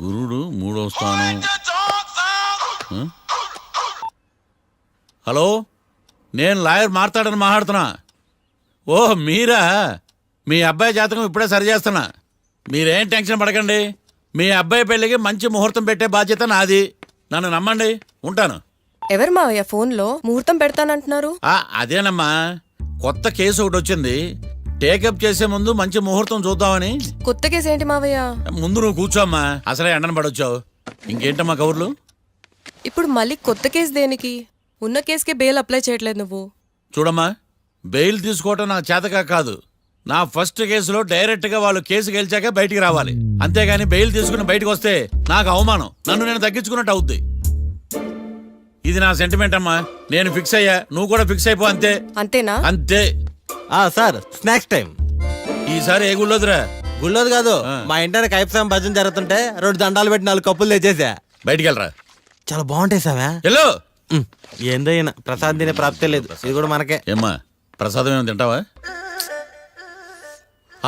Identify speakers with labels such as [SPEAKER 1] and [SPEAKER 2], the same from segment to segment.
[SPEAKER 1] గురుడు మూడవ స్థానం. హలో, నేను లాయర్ మాట్లాడుతున్నా. ఓహ్ మీరా? మీ అబ్బాయి జాతకం ఇప్పుడే సరి చేస్తున్నా. మీరేం టెన్షన్ పడకండి. మీ అబ్బాయి పెళ్ళికి మంచి ముహూర్తం పెట్టే బాధ్యత నాది. నన్ను నమ్మండి. ఉంటాను.
[SPEAKER 2] ఎవరు మావయ్య ఫోన్లో ముహూర్తం పెడతానంటున్నారు?
[SPEAKER 1] అదేనమ్మా, కొత్త కేసు ఒకటి వచ్చింది. టేకప్ చేసే ముందు మంచి ముహూర్తం చూద్దామని.
[SPEAKER 2] కొత్త కేసు ఏంటి మావయ్య?
[SPEAKER 1] ముందు నువ్వు కూర్చోమ్మా, అసలే ఎండను పడొచ్చావు. ఇంకేంటమ్మా కబుర్లు?
[SPEAKER 2] ఇప్పుడు మళ్ళీ కొత్త కేసు దేనికి? ఉన్న కేసుకే బెయిల్ అప్లై చేయట్లేదు నువ్వు.
[SPEAKER 1] చూడమ్మా, బెయిల్ తీసుకోవటం నాకు చేతగా కాదు. నా ఫస్ట్ కేసులో డైరెక్ట్ గా వాళ్ళు కేసు గెలిచాక బయటికి రావాలి. అంతేగాని బెయిల్ తీసుకుని బయటకు వస్తే నాకు అవమానం, నన్ను నేను తగ్గించుకున్నట్టు అవుద్ది. ఇది నా సెంటిమెంట్ అమ్మా. నేను ఫిక్స్ అయ్యా, నువ్వు కూడా ఫిక్స్ అయిపో. అంతే.
[SPEAKER 2] అంతేనా?
[SPEAKER 1] అంతే.
[SPEAKER 3] Sir, snacks time.
[SPEAKER 1] ఈసారి ఏ గుళ్ళోదిరా?
[SPEAKER 3] గుళ్ళోది కాదు, మా ఇంటి కైప్సాం భజన జరుగుతుంటే 2 దండాలు పెట్టి 4 కప్పులు తెచ్చేసా.
[SPEAKER 1] బయటికి వెళ్ళరా.
[SPEAKER 3] చాలా బాగుంటాయి సావా.
[SPEAKER 1] హలో,
[SPEAKER 3] ఏందో ఈయన ప్రసాద్ తినే ప్రాప్తే లేదు. ఇది కూడా మనకే.
[SPEAKER 1] ఏమ్మా, ప్రసాదం ఏమైనా తింటావా?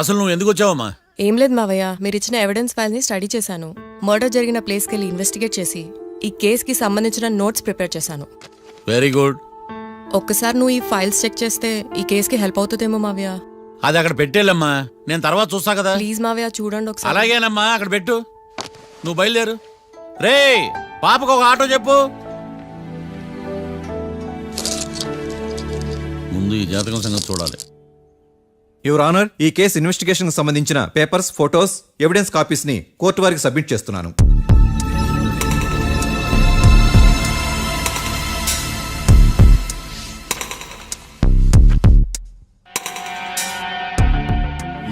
[SPEAKER 1] అసలు నువ్వు ఎందుకు వచ్చావమ్మా?
[SPEAKER 2] ఏం లేదు మావయ్య, మీరు ఇచ్చిన ఎవిడెన్స్ ఫైల్స్ ని స్టడీ చేశాను. మర్డర్ జరిగిన ప్లేస్ కి వెళ్ళి ఇన్వెస్టిగేట్ చేసి ఈ కేస్ కి సంబంధించిన నోట్స్ ప్రిపేర్ చేశాను.
[SPEAKER 1] Very good.
[SPEAKER 2] ఒక్కసారి నువ్వు ఈ ఫైల్స్ చెక్ చేస్తే ఈ కేస్ కి హెల్ప్ అవుతుందేమో మావయ్య.
[SPEAKER 1] అది అక్కడ పెట్టేళ్ళమ్మా, నేను తర్వాత చూస్తా కదా.
[SPEAKER 2] ప్లీజ్ మావయ్య, చూడండి ఒకసారి.
[SPEAKER 1] అలాగేనమ్మా, అక్కడ పెట్టు. నువ్వు బయలుదేరు. రే, పాపకు ఒక ఆటో చెప్పు. ముందు ఈ జాతకం సంగతి చూడాలి.
[SPEAKER 4] యువర్ ఆనర్, ఈ కేసు ఇన్వెస్టిగేషన్ సంబంధించిన పేపర్స్, ఫోటోస్, ఎవిడెన్స్ కాపీస్ ని కోర్టు వారికి సబ్మిట్ చేస్తున్నాను.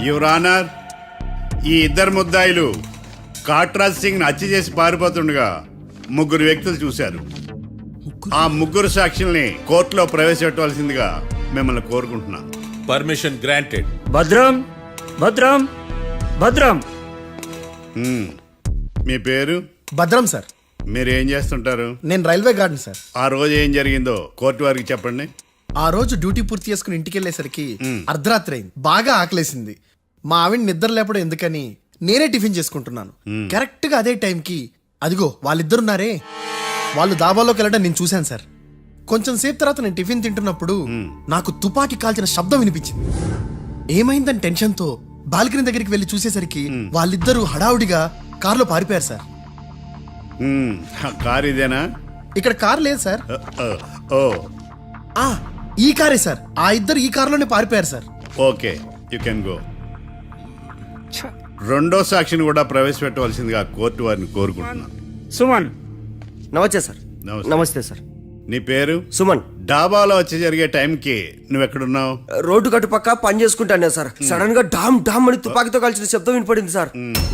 [SPEAKER 5] యువర్ ఆనర్, ఈ ఇద్దరు ముద్దాయిలు కాట్రాజ్ సింగ్ హత్య చేసి పారిపోతుండగా 3 వ్యక్తులు చూశారు. ఆ 3 సాక్షుల్ని కోర్టులో ప్రవేశపెట్టవలసిందిగా మిమ్మల్ని కోరుకుంటున్నాను.
[SPEAKER 6] Permission granted.
[SPEAKER 7] భద్రం భద్రం భద్రం.
[SPEAKER 5] మీ పేరు?
[SPEAKER 7] భద్రం సార్.
[SPEAKER 5] మీరు ఏం చేస్తుంటారు?
[SPEAKER 7] నేను రైల్వే గార్డెన్ సార్.
[SPEAKER 5] ఆ రోజు ఏం జరిగిందో కోర్టు వారికి చెప్పండి.
[SPEAKER 7] ఆ రోజు డ్యూటీ పూర్తి చేసుకుని ఇంటికి వెళ్ళేసరికి అర్ధరాత్రి అయింది. బాగా ఆకలేసింది. మా ఆవిడ నిద్ర లేపడం ఎందుకని నేనే టిఫిన్ చేసుకుంటున్నాను. కరెక్ట్ గా అదే టైంకి అదిగో వాళ్ళిద్దరున్నారే, వాళ్ళు దాబాలోకి వెళ్ళడం నేను చూశాను సార్. కొంచెం సేపు తర్వాత నేను టిఫిన్ తింటున్నప్పుడు నాకు తుపాకీ కాల్చిన శబ్దం వినిపించింది. ఏమైందని టెన్షన్ తో బాల్కనీ దగ్గరికి వెళ్లి చూసేసరికి వాళ్ళిద్దరూ హడావుడిగా కారులో పారిపోయారు సార్.
[SPEAKER 5] కారు ఇదేనా?
[SPEAKER 7] ఇక్కడ కారు లేదు సార్.
[SPEAKER 5] ఓ,
[SPEAKER 7] ఈ కారే సార్. ఆ ఇద్దరు ఈ కారులోనే పారిపోయారు sir.
[SPEAKER 5] Okay, you can go. రెండో సాక్షిని కూడా ప్రవేశపెట్టవలసిందిగా కోర్టు వారిని కోరుకుంటున్నాను.
[SPEAKER 8] సుమన్. నమస్తే సార్. నమస్తే సార్.
[SPEAKER 5] నీ పేరు?
[SPEAKER 8] సుమన్.
[SPEAKER 5] డాబాలో వచ్చి జరిగే టైంకి నువ్వెక్కడున్నావు?
[SPEAKER 8] రోడ్డు గట్టు పక్క పని చేసుకుంటాను సార్. సడన్ గా డామ్ డామ్ అని తుపాకీతో కాల్చిన శబ్దం వినపడింది సార్.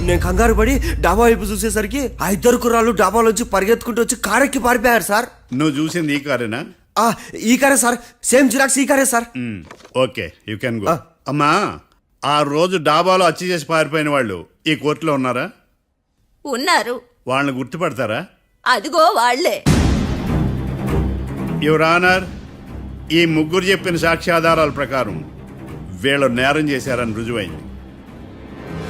[SPEAKER 8] నేను కంగారు పడి డాబా వైపు చూసేసరికి ఆ 2 కుర్రాళ్ళు డాబాలోంచి పరిగెత్తుకుంటూ వచ్చి కారెక్కి పారిపోయారు సార్.
[SPEAKER 5] నువ్వు చూసింది ఈ కారేనా?
[SPEAKER 8] ఈ కారే సార్. సేమ్ జిరాక్స్ ఈ కారే sir.
[SPEAKER 5] Okay, you can go. అమ్మా, ఆ రోజు డాబాలో హత్య చేసి పారిపోయిన వాళ్ళు ఈ కోర్టులో ఉన్నారా?
[SPEAKER 9] ఉన్నారు.
[SPEAKER 5] వాళ్ళని గుర్తుపడతారా?
[SPEAKER 9] అదిగో వాళ్లే.
[SPEAKER 5] యువర్ ఆనర్, ఈ 3 చెప్పిన సాక్ష్యాధారాల ప్రకారం వీళ్ళు నేరం చేశారని రుజువైంది.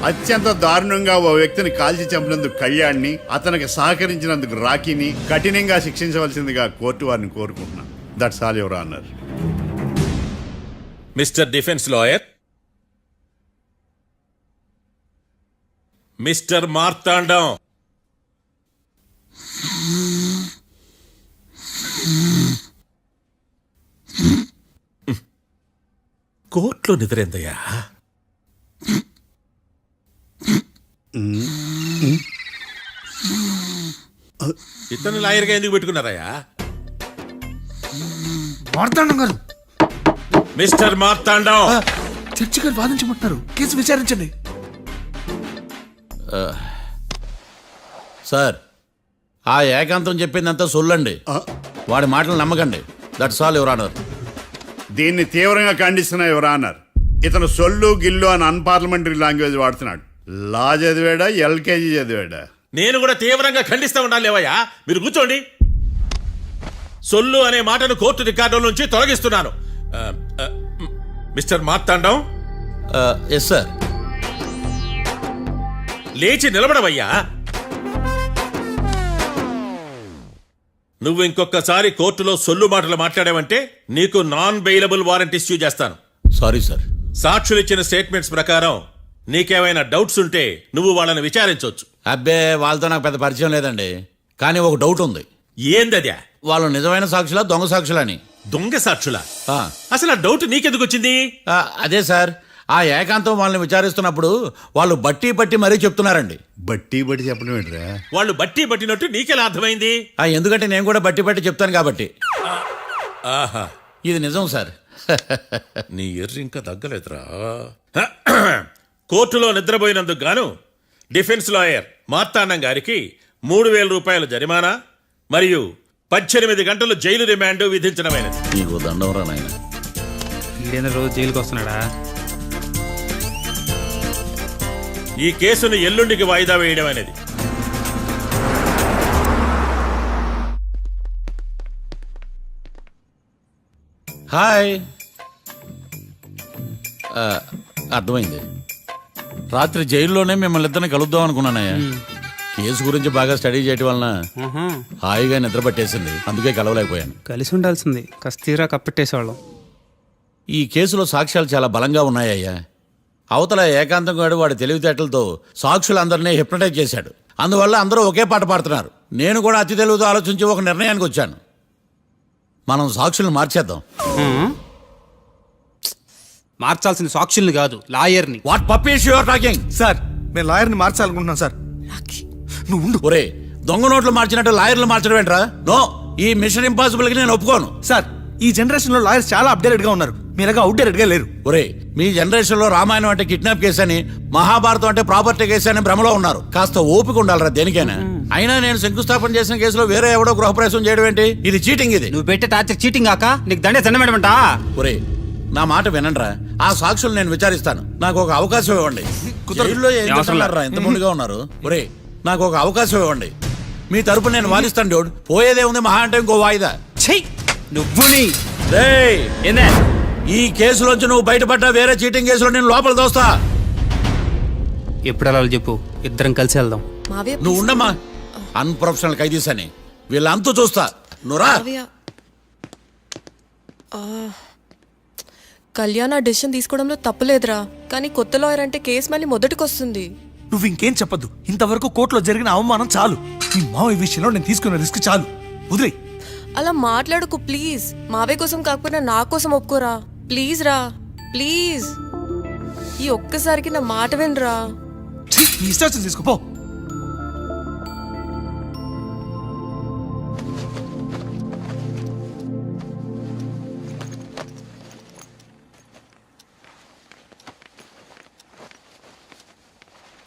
[SPEAKER 5] అత్యంత దారుణంగా ఓ వ్యక్తిని కాల్చి చంపినందుకు కళ్యాణ్ని, అతనికి సహకరించినందుకు రాకీని కఠినంగా శిక్షించవలసిందిగా కోర్టు వారిని కోరుకుంటున్నాను. That's all your honour.
[SPEAKER 6] Mister defence lawyer, mister Marthandam, కోర్టులో నిద్రేందయ్యా? ఇతను లాయర్గా ఎందుకు పెట్టుకున్నారయ్యా?
[SPEAKER 7] మార్తాండం గారు.
[SPEAKER 6] మిస్టర్ మార్తాండం,
[SPEAKER 7] చర్చి గారు వాదించమంటున్నారు. కేసు విచారించండి.
[SPEAKER 1] సార్, ఆ ఏకాంతం చెప్పిందంతా సొల్లండి. వాడి మాటలు నమ్మకండి. That's all your honour.
[SPEAKER 5] దీన్ని తీవ్రంగా ఖండిస్తున్నా యువర్ ఆనర్. ఇతను సొల్లు గిల్లు అని అన్పార్లమెంటరీ లాంగ్వేజ్ వాడుతున్నాడు. లా చదివాడా, ఎల్కేజీ చదివాడా?
[SPEAKER 6] నేను కూడా తీవ్రంగా ఖండిస్తా ఉండాలి. లేవయ్యా, మీరు కూర్చోండి. సొల్లు అనే మాటను కోర్టు రికార్డుల నుంచి తొలగిస్తున్నాను. Mister Marthandam,
[SPEAKER 1] yes sir.
[SPEAKER 6] లేచి నిలబడవయ్యా. నువ్వు ఇంకొకసారి కోర్టులో సొల్లు మాటలు మాట్లాడావంటే నీకు నాన్ బెయిలబుల్ వారెంట్ ఇష్యూ చేస్తాను.
[SPEAKER 1] Sorry sir.
[SPEAKER 6] సాక్షులు ఇచ్చిన స్టేట్మెంట్స్ ప్రకారం నీకేమైనా డౌట్స్ ఉంటే నువ్వు వాళ్ళని విచారించవచ్చు.
[SPEAKER 1] అబ్బే వాళ్ళతో నాకు పెద్ద పరిచయం లేదండి. కానీ ఒక డౌట్ ఉంది.
[SPEAKER 6] ఏందద్యా?
[SPEAKER 1] వాళ్ళు నిజమైన సాక్షులా దొంగ సాక్షులని?
[SPEAKER 6] దొంగ సాక్షులా?
[SPEAKER 1] ఆ,
[SPEAKER 6] అసలు ఆ డౌట్ నీకెందుకు వచ్చింది?
[SPEAKER 1] అదే సార్, ఆ ఏకాంతం వాళ్ళని విచారిస్తున్నప్పుడు వాళ్ళు బట్టి పట్టి మరీ చెప్తున్నారండి.
[SPEAKER 5] బట్టి బట్టి చెప్పడం ఏంట్రా?
[SPEAKER 6] వాళ్ళు బట్టి పట్టినట్టు నీకెలా అర్థమైంది?
[SPEAKER 1] ఎందుకంటే నేను కూడా బట్టి పట్టి చెప్తాను కాబట్టి.
[SPEAKER 6] ఆహా,
[SPEAKER 1] ఇది నిజం సార్.
[SPEAKER 6] నీ ఎర్రి ఇంకా తగ్గలేదురా. కోర్టులో నిద్రపోయినందుకు గాను డిఫెన్స్ లాయర్ మార్తాండం గారికి 3,000 రూపాయల జరిమానా మరియు 18 గంటలు జైలు రిమాండ్ విధించడమైనది.
[SPEAKER 1] నీకు దండం రా నాయన.
[SPEAKER 10] ఈడేనా రోజు జైలుకి వస్తున్నాడా?
[SPEAKER 6] ఈ కేసును ఎల్లుండికి వాయిదా వేయడం అనేది.
[SPEAKER 1] హాయ్. అర్థమైంది. రాత్రి జైల్లోనే మిమ్మల్ని ఇద్దరిని కలుద్దాం అనుకున్నానయ్యా. కేసు గురించి బాగా స్టడీ చేయటం వలన హాయిగా నిద్ర పట్టేసింది. అందుకే కలవలేకపోయాను.
[SPEAKER 10] కలిసి ఉండాల్సింది. కస్తీరా కప్పెట్టేసేవాళ్ళం.
[SPEAKER 1] ఈ కేసులో సాక్ష్యాలు చాలా బలంగా ఉన్నాయ్యా. అవతల ఏకాంతం గాడు వాడి తెలివితేటలతో సాక్షులందరినీ హిప్నటైజ్ చేశాడు. అందువల్ల అందరూ ఒకే పాట పాడుతున్నారు. నేను కూడా అతి తెలివితో ఆలోచించి ఒక నిర్ణయానికి వచ్చాను. మనం సాక్షులను మార్చేద్దాం.
[SPEAKER 10] మార్చాల్సిన సాక్షుల్ని కాదు, లాయర్ని.
[SPEAKER 1] What puppies you are talking?
[SPEAKER 7] Sir మేము లాయర్ని మార్చాలనుకుంటున్నాం సార్. నువ్వు ఉండు.
[SPEAKER 1] ఒరే, దొంగ నోట్లు మార్చినట్టు లాయర్లు మార్చడం ఏంట్రా? నో, ఈ మిషన్ ఇంపాసిబుల్ కి నేను ఒప్పుకోను.
[SPEAKER 7] సార్ ఈ జనరేషన్ లో లాయర్స్ చాలా అప్డేటెడ్ గా ఉన్నారు. మీరుగా అవుట్డేటెడ్ గా లేరు.
[SPEAKER 1] ఒరే, మీ జనరేషన్ లో రామాయణం అంటే కిడ్నాప్ కేసు అని, మహాభారతం అంటే ప్రాపర్టీ కేసు అని భ్రమలో ఉన్నారు. కాస్త ఓపిక ఉండాలరా దేనికైనా. అయినా నేను శంకుస్థాపన చేసిన కేసులో వేరే ఎవడో గృహప్రవేశం చేయడం ఏంటి? ఇది చీటింగ్. ఇది
[SPEAKER 10] నువ్వు పెట్టే టార్చర్ చీటింగ్ కాక నీకు దండే దండమేడమంటా?
[SPEAKER 1] ఒరే, నా మాట వినండిరా. ఆ సాక్షులు నేను విచారిస్తాను. నాకు ఒక అవకాశం ఇవ్వండి. జైల్లో ఏం చేస్తున్నారా ఇంత ముందుగా ఉన్నారు? ఒరే, నాకు ఒక అవకాశం ఇవ్వండి. మీ తరపున నేను వాదిస్తాను. డోడ్ పోయేదే ఉంది, మహా అంటే ఇంకో వాయిదా.
[SPEAKER 10] నువ్వు
[SPEAKER 1] రేయ్,
[SPEAKER 10] ఏందే
[SPEAKER 1] ఈ కేసులోంచి నువ్వు బయటపడ్డా వేరే చీటింగ్ కేసులో నేను లోపల దోస్తా.
[SPEAKER 10] ఎప్పుడు అలా చెప్పు, ఇద్దరం కలిసి వెళ్దాం.
[SPEAKER 2] మావయ్య
[SPEAKER 1] నువ్వు ఉండమ్మా. అన్ప్రొఫెషనల్ ఖైదీస్ అని వీళ్ళంతా చూస్తా. నువ్వురా.
[SPEAKER 2] మావయ్య, కళ్యాణ్ ఆ డెసిషన్ తీసుకోవడంలో తప్పులేదురా. కానీ కొత్త లాయర్ అంటే కేసు మళ్ళీ మొదటికి వస్తుంది.
[SPEAKER 7] నువ్వు ఇంకేం చెప్పద్దు. ఇంతవరకు కోర్టులో జరిగిన అవమానం చాలు. ఈ మావయ్య విషయంలో నేను తీసుకున్న రిస్క్ చాలు. వదిలే.
[SPEAKER 2] అలా మాట్లాడుకు ప్లీజ్. మావయ్య కోసం కాకపోయినా నా కోసం ఒప్పుకోరా ప్లీజ్ రా, ప్లీజ్. ఈ ఒక్కసారికి నా మాట వినరా.
[SPEAKER 7] నీ ఇష్టం తీసుకోపో.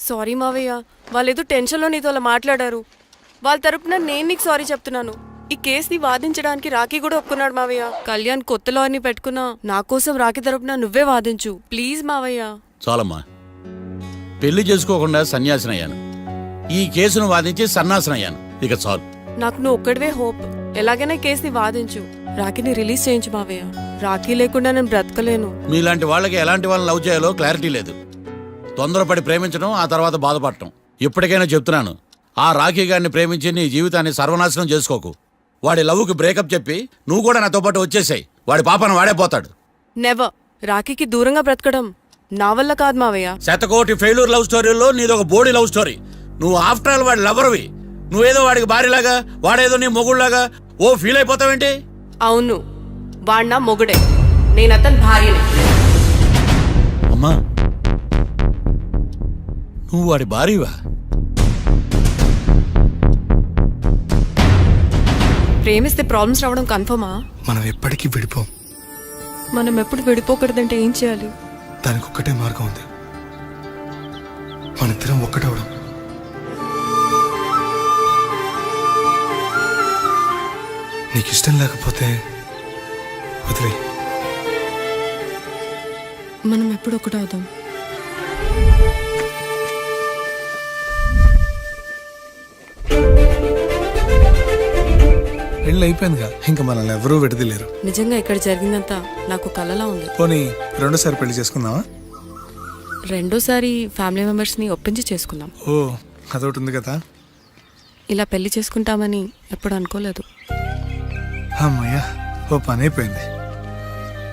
[SPEAKER 2] సారీ మావయ్య, వాళ్ళేదో టెన్షన్లో నీతో అలా మాట్లాడారు. వాళ్ళ తరపున నేను నీకు సారీ చెప్తున్నాను. ఈ కేసుని వాదించడానికి రాఖీ కూడా ఒప్పుకున్నాడు మావయ్య. కళ్యాణ్ కొత్త లాయర్ని పెట్టుకున్నా నా కోసం రాఖీ తరపున నువ్వే వాదించు ప్లీజ్ మావయ్య.
[SPEAKER 1] చాలమ్మా. పెళ్లి చేసుకోకుండా సన్యాసినయ్యాను. ఈ కేసును వాదించి సన్నాసనయ్యాను. ఇక చాలు.
[SPEAKER 2] నాకు నువ్వు ఒక్కడివే హోప్. ఎలాగైనా ఈ కేసుని వాదించు. రాఖీని రిలీజ్ చేయించు మావయ్య. రాఖీ లేకుండా నేను బ్రతకలేను.
[SPEAKER 1] మీలాంటి వాళ్ళకి ఎలాంటి వాళ్ళని లవ్ చేయాలో క్లారిటీ లేదు. తొందరపడి ప్రేమించడం, ఆ తర్వాత బాధపడటం. ఇప్పటికైనా చెప్తున్నాను, ఆ రాఖీ గారిని ప్రేమించి నీ జీవితాన్ని సర్వనాశనం చేసుకోకు. వాడి లవ్కి బ్రేకప్ చెప్పి నువ్వు కూడా నాతో పాటు వచ్చేసాయి. వాడి పాపను వాడే పోతాడు.
[SPEAKER 2] నెవర్. రాఖీకి దూరంగా బ్రతకడం నా వల్ల కాదు మావయ్య.
[SPEAKER 1] 100 ఫెయిల్యూర్ లవ్ స్టోరీలో నీదొక బోడీ లవ్ స్టోరీ. నువ్వు ఆఫ్టర్ ఆల్ వాడి లవర్వి. నువ్వేదో వాడికి భార్యలాగా, వాడేదో నీ మొగుళ్లాగా ఓ ఫీల్ అయిపోతావేంటి?
[SPEAKER 2] అవును, వాడు నా మొగుడే, నేను అతని భార్యని.
[SPEAKER 1] అమ్మా, నువ్వు వాడి భార్యవా?
[SPEAKER 2] ప్రేమిస్తే ప్రాబ్లమ్స్ రావడం కన్ఫర్మా?
[SPEAKER 7] మనం ఎప్పటికీ విడిపోం.
[SPEAKER 2] మనం ఎప్పుడు విడిపోకూడదంటే ఏం చేయాలి?
[SPEAKER 7] దానికి ఒక్కటే మార్గం ఉంది. మనిద్దరం ఒక్కటవడం. నీకు ఇష్టం లేకపోతే వదిలే.
[SPEAKER 2] మనం ఎప్పుడు ఒకటవుదాం.
[SPEAKER 7] పెళ్ళి అయిపోయిందిగా, ఇంకా మనల్ని ఎవరూ విడదలేరు.
[SPEAKER 2] నిజంగా ఇక్కడ జరిగిందంతా నాకు కలలా ఉంది.
[SPEAKER 7] పోనీ రెండోసారి పెళ్లి చేసుకుందామా?
[SPEAKER 2] రెండోసారి ఫ్యామిలీ మెంబర్స్ని ఒప్పించి చేసుకున్నాం.
[SPEAKER 11] ఓ అదొకటి ఉంది కదా.
[SPEAKER 2] ఇలా పెళ్లి చేసుకుంటామని ఎప్పుడు అనుకోలేదు.
[SPEAKER 11] అమ్మయ్యా, ఓ పని అయిపోయింది.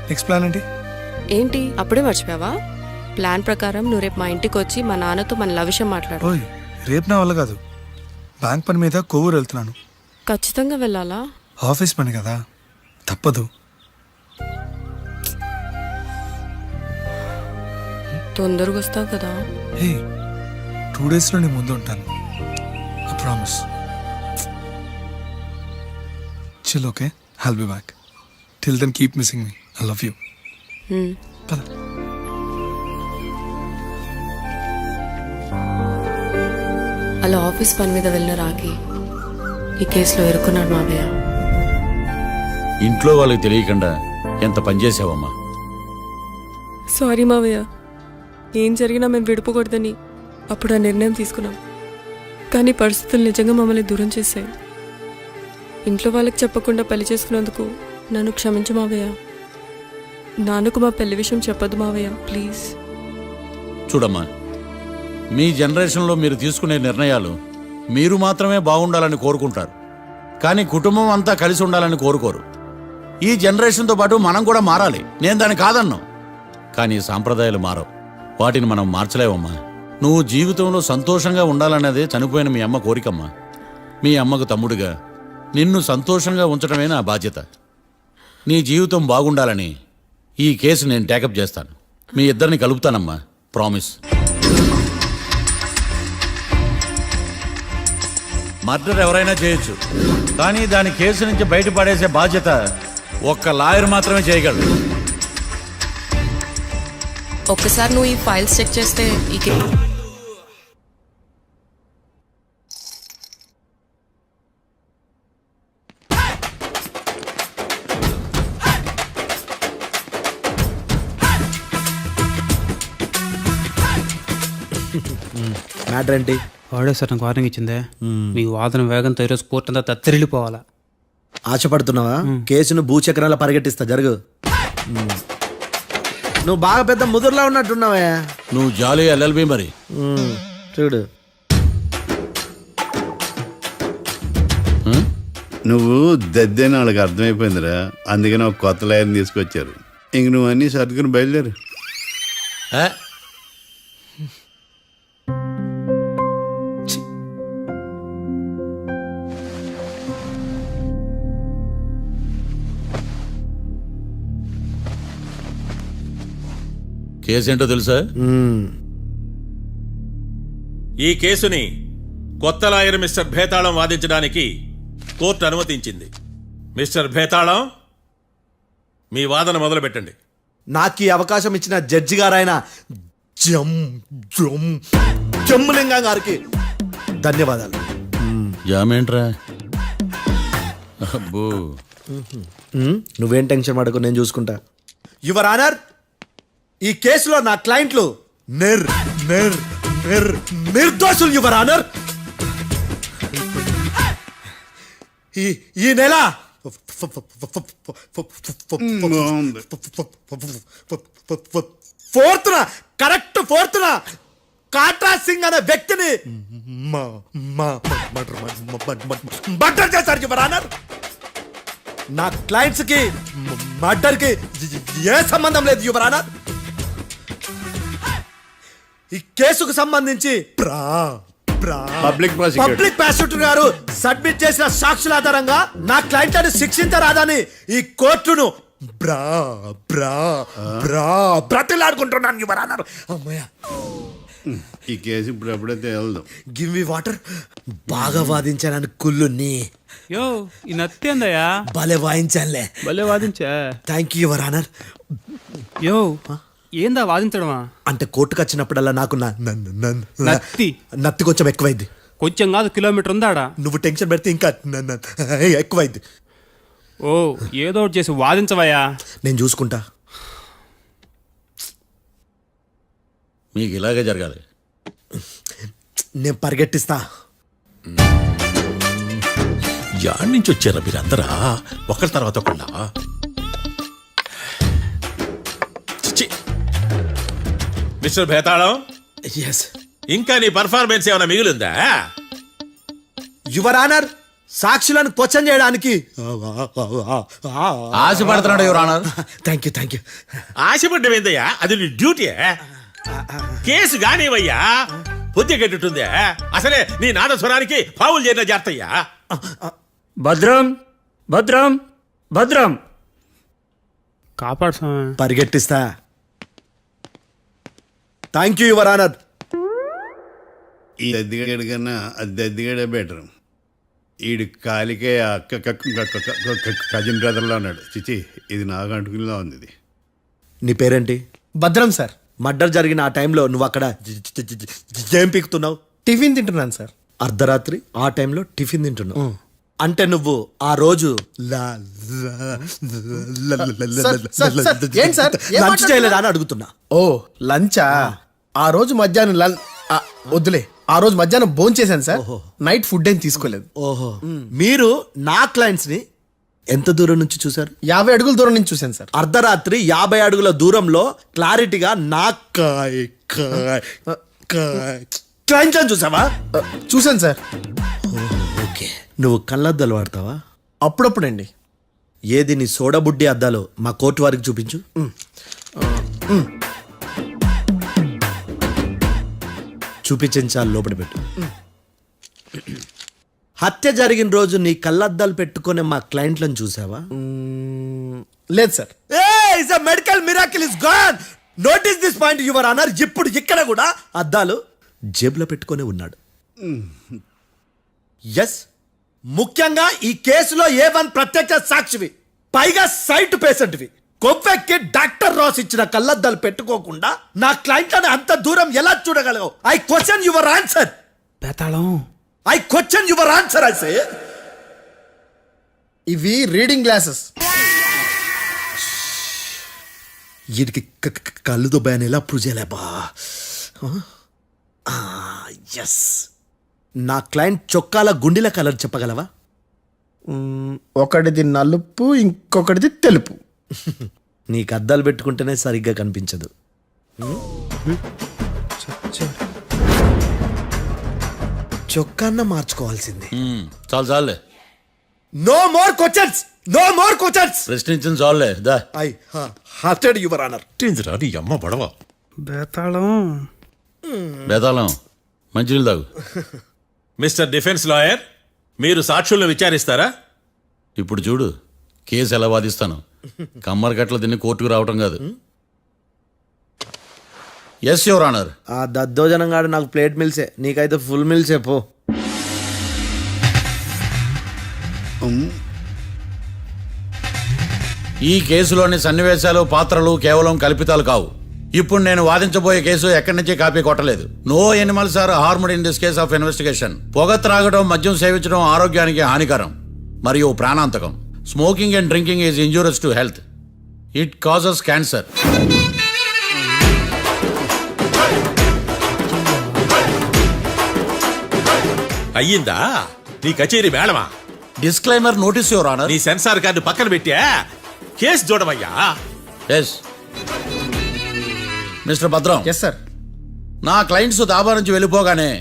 [SPEAKER 11] నెక్స్ట్ ప్లాన్ ఏంటి?
[SPEAKER 2] ఏంటి అప్పుడే మర్చిపోయావా? ప్లాన్ ప్రకారం నువ్వు రేపు మా ఇంటికి వచ్చి మా నాన్నతో మన లవ్ విషయం మాట్లాడు.
[SPEAKER 11] ఓయ్, రేపు నా వల్ల కాదు. బ్యాంక్ పని మీద కొవ్వూరు వెళ్తున్నాను.
[SPEAKER 2] ఖచ్చితంగా వెళ్ళాలా?
[SPEAKER 11] ఆఫీస్ పని కదా, తప్పదు.
[SPEAKER 2] తొందరగా వస్తావు కదా.
[SPEAKER 11] హే, 2 డేస్లో నీ ముందు ఉంటాను. I promise. Chill, okay? I'll be back. Till then keep missing me. I love you. పద.
[SPEAKER 2] అలా ఆఫీస్ పని మీద వెళ్ళిన రాకి ఈ కేసులో ఇరుక్కున్నాడు మావయ్య.
[SPEAKER 1] ఇంట్లో వాళ్ళకి తెలియకుండా ఎంత పని చేసావమ్మా.
[SPEAKER 2] సారీ మావయ్య, ఏం జరిగినా మేము విడిపోకూడదని అప్పుడు ఆ నిర్ణయం తీసుకున్నాం. కానీ పరిస్థితులు నిజంగా మమ్మల్ని దూరం చేశాయి. ఇంట్లో వాళ్ళకి చెప్పకుండా పెళ్లి చేసుకున్నందుకు నన్ను క్షమించు మావయ్య. నాన్నకు మా పెళ్లి విషయం చెప్పదు మావయ్య, ప్లీజ్.
[SPEAKER 1] చూడమ్మా, మీ జనరేషన్లో మీరు తీసుకునే నిర్ణయాలు మీరు మాత్రమే బాగుండాలని కోరుకుంటారు, కానీ కుటుంబం అంతా కలిసి ఉండాలని కోరుకోరు. ఈ జనరేషన్తో పాటు మనం కూడా మారాలి. నేను దాన్ని కాదన్నాను, కానీ సాంప్రదాయాలు మారవు. వాటిని మనం మార్చలేవమ్మా. నువ్వు జీవితంలో సంతోషంగా ఉండాలన్నదే చనిపోయిన మీ అమ్మ కోరికమ్మా. మీ అమ్మకు తమ్ముడిగా నిన్ను సంతోషంగా ఉంచడమే నా బాధ్యత. నీ జీవితం బాగుండాలని ఈ కేసు నేను టేకప్ చేస్తాను. మీ ఇద్దరిని కలుపుతానమ్మా, ప్రామిస్. మర్డర్ ఎవరైనా చేయొచ్చు, కానీ దాని కేసు నుంచి బయటపడేసే బాధ్యత ఒక్క లాయర్ మాత్రమే చేయగలడు.
[SPEAKER 2] ఒక్కసారి నువ్వు ఈ ఫైల్స్ చెక్ చేస్తే ఈ
[SPEAKER 3] మ్యాటర్ ఏంటి?
[SPEAKER 10] వాడే సార్ నాకు వార్నింగ్ ఇచ్చిందే. మీ వాదన వేగంతో ఈరోజు కోర్టు అంతా తత్తరిల్లిపోవాలా.
[SPEAKER 3] ఆశపడుతున్నావా? కేసును భూచక్రాల పరిగెట్టిస్తా, జరుగు. నువ్వు బాగా పెద్ద ముదురులా ఉన్నట్టున్నావే.
[SPEAKER 1] నువ్వు జాలి ఎల్ఎల్బి మరి.
[SPEAKER 3] చూడు,
[SPEAKER 5] నువ్వు దద్దేని వాళ్ళకి అర్థమైపోయిందిరా, అందుకని ఒక కొత్త లాయర్ని తీసుకొచ్చారు. ఇంక నువ్వు అన్నీ సర్దుకుని బయలుదేరు.
[SPEAKER 1] ఏ? కేసేంటో తెలుసా?
[SPEAKER 6] ఈ కేసుని కొత్త లాయర్ మిస్టర్ భేతాళం వాదించడానికి కోర్టు అనుమతించింది. మిస్టర్ భేతాళం, మీ వాదన మొదలు పెట్టండి.
[SPEAKER 3] నాకు ఈ అవకాశం ఇచ్చిన జడ్జి గారైన జమ్ములింగం గారికి ధన్యవాదాలు.
[SPEAKER 1] జామేంట్రా? అబ్బో,
[SPEAKER 3] నువ్వేం టెన్షన్ పడకు, నేను చూసుకుంటా. యువర్ ఆనర్, ఈ కేసులో నా క్లయింట్లు నిర్దోషులు యువర్ ఆనర్. ఈ నెల ఫోర్త్న కాట్రా సింగ్ అనే వ్యక్తిని మర్డర్ చేశారు యువర్ ఆనర్. నా క్లయింట్స్ కి మర్డర్ కి ఏ సంబంధం లేదు యువర్ ఆనర్. ఈ కేసుకు సంబంధించి
[SPEAKER 5] పబ్లిక్
[SPEAKER 3] ప్రాసిక్యూటర్ గారు సబ్మిట్ చేసిన సాక్షుల ఆధారంగా నా క్లయింట్లను శిక్షించరాదని ఈ కోర్టును బ్రతిలాడుకుంటున్నాను యువర్ ఆనర్. అమ్మయ్య,
[SPEAKER 5] ఈ కేసు ఇప్పుడు ఎప్పుడైతే వెళ్దాం.
[SPEAKER 3] Give me water. బాగా వాదించానని కుళ్ళుని.
[SPEAKER 10] యో, ఈ నత్తేందయ్యా?
[SPEAKER 3] భలే వాయించానులే.
[SPEAKER 10] భలే వాదించా.
[SPEAKER 3] Thank you your honour.
[SPEAKER 10] యో, ఏందా వాదించడమా?
[SPEAKER 3] అంటే కోర్టుకు వచ్చినప్పుడల్లా నాకు నత్తి కొంచెం ఎక్కువైంది.
[SPEAKER 10] కొంచెం కాదు, కిలోమీటర్ ఉందాడా.
[SPEAKER 3] నువ్వు టెన్షన్ పెడితే ఇంకా ఎక్కువైంది.
[SPEAKER 10] ఓ, ఏదో ఒకటి చేసి వాదించవయ్యా.
[SPEAKER 3] నేను చూసుకుంటా.
[SPEAKER 1] మీకు ఇలాగే జరగాలి.
[SPEAKER 3] నేను పరిగెట్టిస్తా.
[SPEAKER 6] యాడ్ నుంచి వచ్చారా మీరందరా ఒకరి తర్వాత ఒకళ్ళ? మిస్టర్ భేతాళం,
[SPEAKER 3] ఎస్
[SPEAKER 6] ఇంకా నీ పర్ఫార్మెన్స్ ఏమైనా మిగిలిందా?
[SPEAKER 3] యువర్ ఆనర్, సాక్షులను క్వశ్చన్ చేయడానికి
[SPEAKER 1] ఆశపడుతున్నాడు యువర్ ఆనర్.
[SPEAKER 3] థ్యాంక్ యూ
[SPEAKER 6] ఆశపడ్డం ఏందయ్యా, అది నీ డ్యూటీ. కేసు గానివయ్యా, బుద్ధి గట్టుందే. అసలే నీ నాదస్వరానికి పావులు చేరిన జాతయ్యా.
[SPEAKER 8] భద్రం భద్రం భద్రం.
[SPEAKER 10] కాపాడు స్వామి.
[SPEAKER 3] పరిగెట్టిస్తా. Thank you your honour.
[SPEAKER 5] ఈ దద్దిగడి కన్నా అది దద్దిగడే బెటర్. ఈడు కాలికే కజిన్ బ్రదర్లో ఉన్నాడు. చిచి, ఇది నాకు అంటుకునిలా ఉంది. ఇది
[SPEAKER 3] నీ పేరేంటి?
[SPEAKER 7] భద్రం సార్.
[SPEAKER 3] మర్డర్ జరిగిన ఆ టైంలో నువ్వు అక్కడ ఏం పీకుతున్నావు?
[SPEAKER 7] టిఫిన్ తింటున్నాను సార్.
[SPEAKER 3] అర్ధరాత్రి ఆ టైంలో టిఫిన్ తింటున్నావు అంటే నువ్వు ఆ రోజు
[SPEAKER 7] ఏంటి సార్?
[SPEAKER 3] లంచ్ చేయలేదా అని అడుగుతున్నా.
[SPEAKER 7] ఓ లంచా? ఆ రోజు మధ్యాహ్నం వద్దులే, ఆ రోజు మధ్యాహ్నం భోజనం చేశాను సార్. నైట్ ఫుడ్ ఏం తీసుకోలేదు.
[SPEAKER 3] ఓహో, మీరు నా క్లయింట్స్ ని ఎంత దూరం నుంచి చూశారు?
[SPEAKER 7] 50 అడుగుల దూరం నుంచి చూశాను సార్.
[SPEAKER 3] అర్ధరాత్రి 50 అడుగుల దూరంలో క్లారిటీగా నా క్లయింట్స్ అని చూసావా?
[SPEAKER 7] చూశాను సార్.
[SPEAKER 3] ఓకే, నువ్వు కళ్ళద్దాలు వాడతావా?
[SPEAKER 7] అప్పుడప్పుడండి.
[SPEAKER 3] ఏది నీ సోడబుడ్డి అద్దాలు మా కోర్టు వారికి చూపించు. చూపించాలి, లోపల పెట్టు. హత్య జరిగిన రోజు నీ కళ్ళద్దాలు పెట్టుకునే మా క్లయింట్లను చూసావా?
[SPEAKER 7] లేదు sir.
[SPEAKER 3] Medical miracle is gone. Notice this point your honour. ఇప్పుడు ఇక్కడ కూడా అద్దాలు జేబులో పెట్టుకొని ఉన్నాడు. ఎస్, ముఖ్యంగా ఈ కేసులో A1 ప్రత్యక్ష సాక్షివి, పైగా సైట్ పేషెంట్వి. కొవ్వెక్కి డాక్టర్ రాస్ ఇచ్చిన కళ్ళద్దాలు పెట్టుకోకుండా నా క్లయింట్లను అంత దూరం ఎలా చూడగలవు? I question your answer.
[SPEAKER 10] బేతాళం.
[SPEAKER 3] I question your answer. I say
[SPEAKER 7] ఇవి రీడింగ్ గ్లాసెస్.
[SPEAKER 3] వీడికి కళ్ళు దుబ్బాయని ఎలా ప్రూవ్ చేయలేబా? ఎస్, నా క్లయింట్ చొక్కాల గుండెల కలర్ చెప్పగలవా?
[SPEAKER 7] ఒకటిది నలుపు, ఇంకొకటిది తెలుపు.
[SPEAKER 3] నీకు అద్దాలు పెట్టుకుంటేనే సరిగ్గా కనిపించదు. చొక్కాన్న మార్చుకోవాల్సింది.
[SPEAKER 1] చాలు చాలులే,
[SPEAKER 3] no more questions, no more questions.
[SPEAKER 1] ప్రశ్నించిన చాలులే. దా
[SPEAKER 3] ఐ హార్టెడ్ యువర్ ఆనర్.
[SPEAKER 6] నీ అమ్మ పడవ.
[SPEAKER 10] బేతాళం.
[SPEAKER 1] బేతాళం, మంచినీళ్ళు తాగు.
[SPEAKER 6] మిస్టర్ డిఫెన్స్ లాయర్, మీరు సాక్షులను విచారిస్తారా?
[SPEAKER 1] ఇప్పుడు చూడు కేసు ఎలా వాదిస్తాను. కమ్మరి గట్ల తిని కోర్టుకు రావటం కాదు. Yes your honour.
[SPEAKER 3] ఆ దద్దోజనం గాడు నాకు ప్లేట్ మిల్సే, నీకైతే ఫుల్ మిల్సే పో.
[SPEAKER 1] ఈ కేసులోని సన్నివేశాలు, పాత్రలు కేవలం కల్పితాలు కావు. ఇప్పుడు నేను వాదించబోయే కేసు ఎక్కడి నుంచి కాపీ కొట్టలేదు. No animals are harmed in this case of investigation. పొగ త్రాగడం, మద్యం సేవించడం ఆరోగ్యానికి హానికరం మరియు ప్రాణాంతకం. Smoking and drinking is injurious to health. It causes cancer.
[SPEAKER 6] అయ్యిందా నీ కచేరీ మేడమా?
[SPEAKER 1] Disclaimer notice your honour.
[SPEAKER 6] నీ సెన్సార్ కార్డు పక్కన పెట్టా కేసు చూడమయ్యా.
[SPEAKER 1] Yes mister Bhadram.
[SPEAKER 7] Yes sir.
[SPEAKER 1] నా క్లయింట్స్ దాబా నుంచి వెళ్ళిపోగానే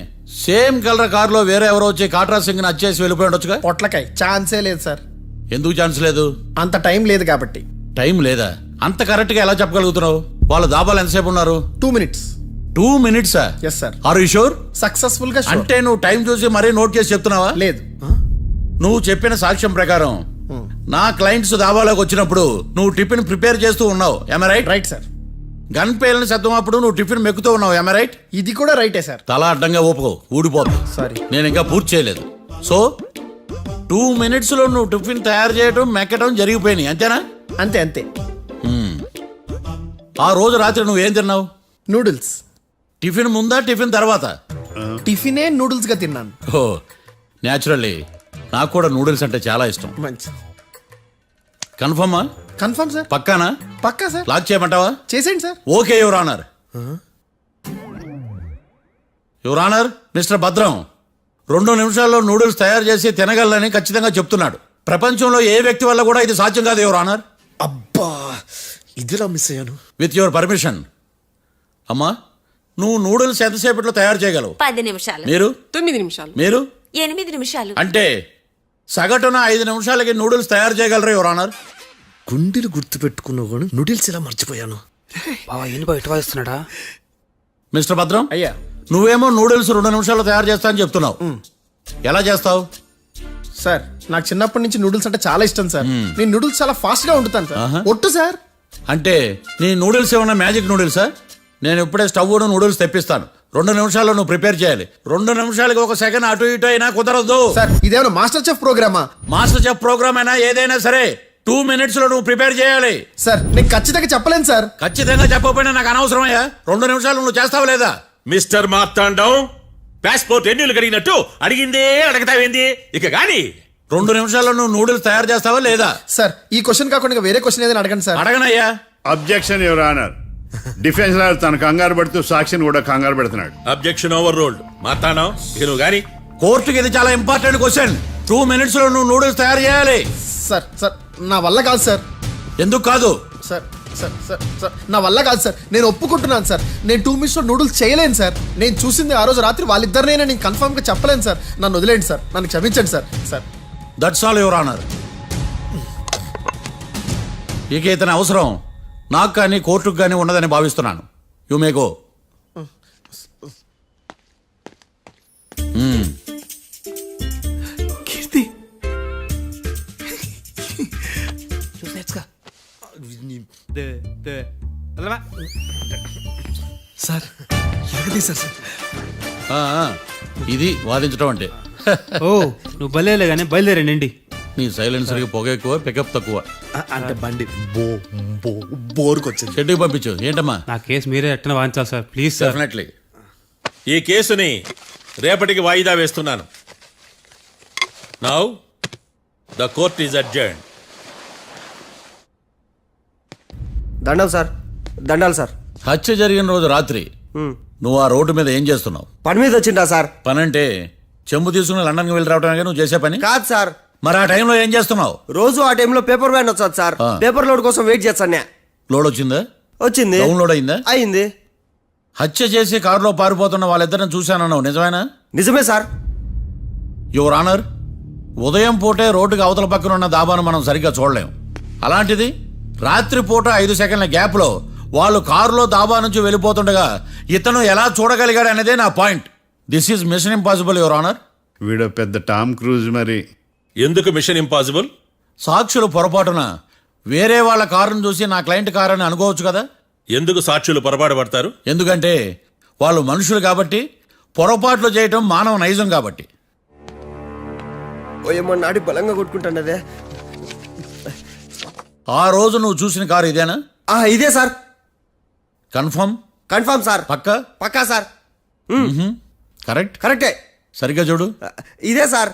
[SPEAKER 1] సేమ్ కలర్ కారులో వేరే ఎవరో వచ్చి కాట్రా సింగ్ ని వచ్చేసి వెళ్ళిపోయి ఉండొచ్చుగా?
[SPEAKER 7] పొట్లకాయ ఛాన్సే లేదు సార్.
[SPEAKER 1] ఎందుకు ఛాన్స్ లేదు?
[SPEAKER 7] అంత టైం లేదు కాబట్టి.
[SPEAKER 1] టైం లేదా? అంత కరెక్ట్ గా ఎలా చెప్పగలుగుతున్నావు? వాళ్ళ దాబాలు ఎంతసేపు ఉన్నారు?
[SPEAKER 7] 2 minutes.
[SPEAKER 1] 2 minutes?
[SPEAKER 7] Yes sir.
[SPEAKER 1] Are you sure?
[SPEAKER 7] Successful గా sure.
[SPEAKER 1] అంటే నువ్వు టైం చూసి మరీ నోట్ చేసి చెప్తున్నావా?
[SPEAKER 7] లేదు.
[SPEAKER 1] నువ్వు చెప్పిన సాక్ష్యం ప్రకారం నా క్లయింట్స్ దాబాలోకి వచ్చినప్పుడు నువ్వు టిఫిన్ ప్రిపేర్ చేస్తూ ఉన్నావు. ఎమ్ రైట్?
[SPEAKER 7] Right sir.
[SPEAKER 1] గన్ పేలిన శబ్దం అప్పుడు నువ్వు టిఫిన్ మెక్కుతూ ఉన్నావు. ఎమ్ రైట్?
[SPEAKER 7] ఇది కూడా రైటే సార్.
[SPEAKER 1] తల అడ్డంగా ఊపుకో, ఊడిపోతుంది.
[SPEAKER 7] సారీ.
[SPEAKER 1] నేను ఇంకా పూర్తి చేయలేదు. సో 2 minutes లో నువ్వు టిఫిన్ తయారు చేయడం, మెక్కడం జరిగిపోయినాయి, అంతేనా?
[SPEAKER 7] అంతే అంతే.
[SPEAKER 1] ఆ రోజు రాత్రి నువ్వు ఏం తిన్నావు?
[SPEAKER 7] నూడిల్స్.
[SPEAKER 1] టిఫిన్ ముందా, టిఫిన్ తర్వాత?
[SPEAKER 7] టిఫినే నూడిల్స్ గా తిన్నాను.
[SPEAKER 1] ఓ న్యాచురల్లీ నాకు కూడా నూడిల్స్ అంటే చాలా ఇష్టం.
[SPEAKER 7] మంచి.
[SPEAKER 1] కన్ఫర్మా?
[SPEAKER 7] Confirm sir.
[SPEAKER 1] పక్కానా?
[SPEAKER 7] పక్కా సార్.
[SPEAKER 1] లాక్ చేయమంటావా?
[SPEAKER 7] చేసేయండి సార్.
[SPEAKER 1] Okay your honour. Your honour, mister Bhadram 2 నిమిషాల్లో నూడిల్స్ తయారు చేసి తినగలని ఖచ్చితంగా చెప్తున్నాడు. ప్రపంచంలో ఏ వ్యక్తి వల్ల కూడా ఇది సాధ్యం కాదు యువర్ ఆనర్.
[SPEAKER 3] అబ్బా, ఇదిలా మిస్ అయ్యాను.
[SPEAKER 1] With your permission. అమ్మా, నువ్వు నూడిల్స్ ఎంతసేపట్లో తయారు చేయగలవు?
[SPEAKER 9] 10 నిమిషాలు.
[SPEAKER 1] మీరు
[SPEAKER 2] 9 నిమిషాలు.
[SPEAKER 1] మీరు
[SPEAKER 9] 8 నిమిషాలు.
[SPEAKER 1] అంటే సగటున 5 నిమిషాలకి నూడిల్స్ తయారు చేయగలరు యువర్ ఆనర్.
[SPEAKER 3] గుండెలు గుర్తు పెట్టుకున్నావు కూడా నూడిల్స్ ఇలా మర్చిపోయాను.
[SPEAKER 10] బావా ఏంటి బయట వాయిస్తున్నాడా?
[SPEAKER 1] మిస్టర్ భద్రం,
[SPEAKER 7] అయ్యా
[SPEAKER 1] నువ్వేమో నూడిల్స్ 2 నిమిషాల్లో తయారు చేస్తా అని చెప్తున్నావు. ఎలా చేస్తావు?
[SPEAKER 7] సార్ నాకు చిన్నప్పటి నుంచి నూడిల్స్ అంటే చాలా ఇష్టం సార్. నేను నూడిల్స్ చాలా ఫాస్ట్ గా వండుతాను సార్. ఒట్టు సార్.
[SPEAKER 1] అంటే నీ నూడిల్స్ ఏమన్నా మ్యాజిక్ నూడిల్సా? నేను ఇప్పుడే స్టవ్ నూడిల్స్ తెప్పిస్తాను. 2 నిమిషాల్లో నువ్వు ప్రిపేర్ చేయాలి. 2 నిమిషాలకి 1 సెకండ్ అటు ఇటు అయినా కుదరదు.
[SPEAKER 7] సార్ ఇదేమైనా మాస్టర్ చెఫ్ ప్రోగ్రామా?
[SPEAKER 1] మాస్టర్ చెఫ్ ప్రోగ్రామ్ అయినా ఏదైనా సరే 2 minutes లో నువ్వు ప్రిపేర్ చేయాలి.
[SPEAKER 7] సార్ నేను ఖచ్చితంగా చెప్పలేను సార్.
[SPEAKER 1] ఖచ్చితంగా చెప్పకపోయినా నాకు అనవసరమయ్యా. 2 నిమిషాలు నువ్వు చేస్తావు లేదా?
[SPEAKER 6] మిస్టర్ మార్తాండం, పాస్పోర్ట్ ఎన్నిళ్ళు కడిగినట్టు అడిగిందే అడగతావేంది? ఇక గాని
[SPEAKER 1] 2 నిమిషాల్లో నువ్వు నూడిల్స్ తయారు చేస్తావా లేదా?
[SPEAKER 7] సార్ ఈ క్వశ్చన్ కాకుండా ఇంకా వేరే క్వశ్చన్ ఏదైనా అడగండి సార్.
[SPEAKER 1] అడగనయ్యా.
[SPEAKER 5] Objection your honour. Defence lawyer తన కంగారు పెడుతూ సాక్షిని కూడా కంగారు పెడుతున్నాడు.
[SPEAKER 6] Objection over ruled. మార్తాండం, ఇక నువ్వు గాని.
[SPEAKER 1] కోర్టుకి ఇది చాలా ఇంపార్టెంట్ క్వశ్చన్. 2 minutes లో నువ్వు నూడిల్స్ తయారు చేయాలి.
[SPEAKER 7] సార్ సార్ నా వల్ల కాదు సార్.
[SPEAKER 1] ఎందుకు కాదు?
[SPEAKER 7] సార్ సార్ సార్ సార్ నా వల్ల కాదు సార్. నేను ఒప్పుకుంటున్నాను సార్. నేను 2 minutes లో నూడిల్స్ చేయలేను సార్. నేను చూసింది ఆ రోజు రాత్రి వాళ్ళిద్దరినైనా నేను కన్ఫర్మ్ గా చెప్పలేను సార్. నన్ను వదిలేండి సార్. నన్ను క్షమించండి sir. Sir
[SPEAKER 1] that's all your honour. ఇక ఇతని అవసరం నాకు కానీ కోర్టుకు కానీ ఉండదని భావిస్తున్నాను. You may go.
[SPEAKER 11] కీర్తి సార్ ఎరగదీశారు సార్.
[SPEAKER 1] ఇది వాదించడం అంటే.
[SPEAKER 10] ఓ నువ్వు బయలుదేరలే కానీ బయలుదేరండి.
[SPEAKER 1] నీ సైలెన్సర్కి పొగ ఎక్కువ, పికప్ తక్కువ.
[SPEAKER 3] అంటే బండి బోర్కి వచ్చింది.
[SPEAKER 1] షెడ్యూకి పంపించు. ఏంటమ్మా?
[SPEAKER 10] నా కేసు మీరే ఎట్టన వాయించాలి సార్, ప్లీజ్ సార్.
[SPEAKER 1] డెఫినెట్లీ.
[SPEAKER 6] ఈ కేసుని రేపటికి వాయిదా వేస్తున్నాను. Now the court is adjourned.
[SPEAKER 8] దండాలు సార్. దండాలు సార్.
[SPEAKER 1] హత్య జరిగిన రోజు రాత్రి నువ్వు ఆ రోడ్డు మీద ఏం చేస్తున్నావు?
[SPEAKER 8] పని మీద వచ్చిందా సార్?
[SPEAKER 1] పని అంటే చెంబు తీసుకుని లండన్కి వెళ్ళి రావడానికి నువ్వు చేసే పని
[SPEAKER 8] కాదు సార్.
[SPEAKER 1] మరి ఆ టైంలో ఏం చేస్తున్నావు?
[SPEAKER 8] రోజు ఆ టైంలో పేపర్ వ్యాన్ వచ్చాది సార్. పేపర్ లోడ్ కోసం వెయిట్ చేస్తాను.
[SPEAKER 1] లోడ్ వచ్చిందా?
[SPEAKER 8] వచ్చింది.
[SPEAKER 1] డౌన్లోడ్ అయిందా?
[SPEAKER 8] అయింది.
[SPEAKER 1] హత్య చేసి కారులో పారిపోతున్న వాళ్ళిద్దరిని చూశానన్నావు, నిజమేనా?
[SPEAKER 8] నిజమే సార్.
[SPEAKER 1] యువర్ ఆనర్, ఉదయం పూటే రోడ్డుకి అవతల పక్కన ఉన్న దాబాను మనం సరిగ్గా చూడలేం. అలాంటిది రాత్రి పూట 5 సెకండ్ల గ్యాప్లో వాళ్ళు కారులో దాబా నుంచి వెళ్ళిపోతుండగా ఇతను ఎలా చూడగలిగాడు అనేదే నా point. This is mission impossible your honour.
[SPEAKER 5] వీడో పెద్ద టామ్ క్రూజ్ మరి.
[SPEAKER 6] ఎందుకు మిషన్ ఇంపాసిబుల్?
[SPEAKER 1] సాక్షులు పొరపాటున వేరే వాళ్ళ కారును చూసి నా క్లయింట్ కారు అని అనుకోవచ్చు కదా.
[SPEAKER 6] ఎందుకు సాక్షులు పొరపాటు పడతారు?
[SPEAKER 1] ఎందుకంటే వాళ్ళు మనుషులు కాబట్టి, పొరపాట్లు చేయటం మానవ నైజం కాబట్టి.
[SPEAKER 8] ఓయమ్మ నాడి బలంగా కొట్టుకుంటానదే.
[SPEAKER 1] ఆ రోజు నువ్వు చూసిన కారు ఇదేనా?
[SPEAKER 8] ఇదే సార్.
[SPEAKER 1] కన్ఫర్మ్?
[SPEAKER 8] Confirm sir.
[SPEAKER 1] పక్కా?
[SPEAKER 8] పక్కా సార్.
[SPEAKER 1] కరెక్ట్?
[SPEAKER 8] కరెక్టే.
[SPEAKER 1] సరిగ్గా చూడు.
[SPEAKER 8] ఇదే సార్.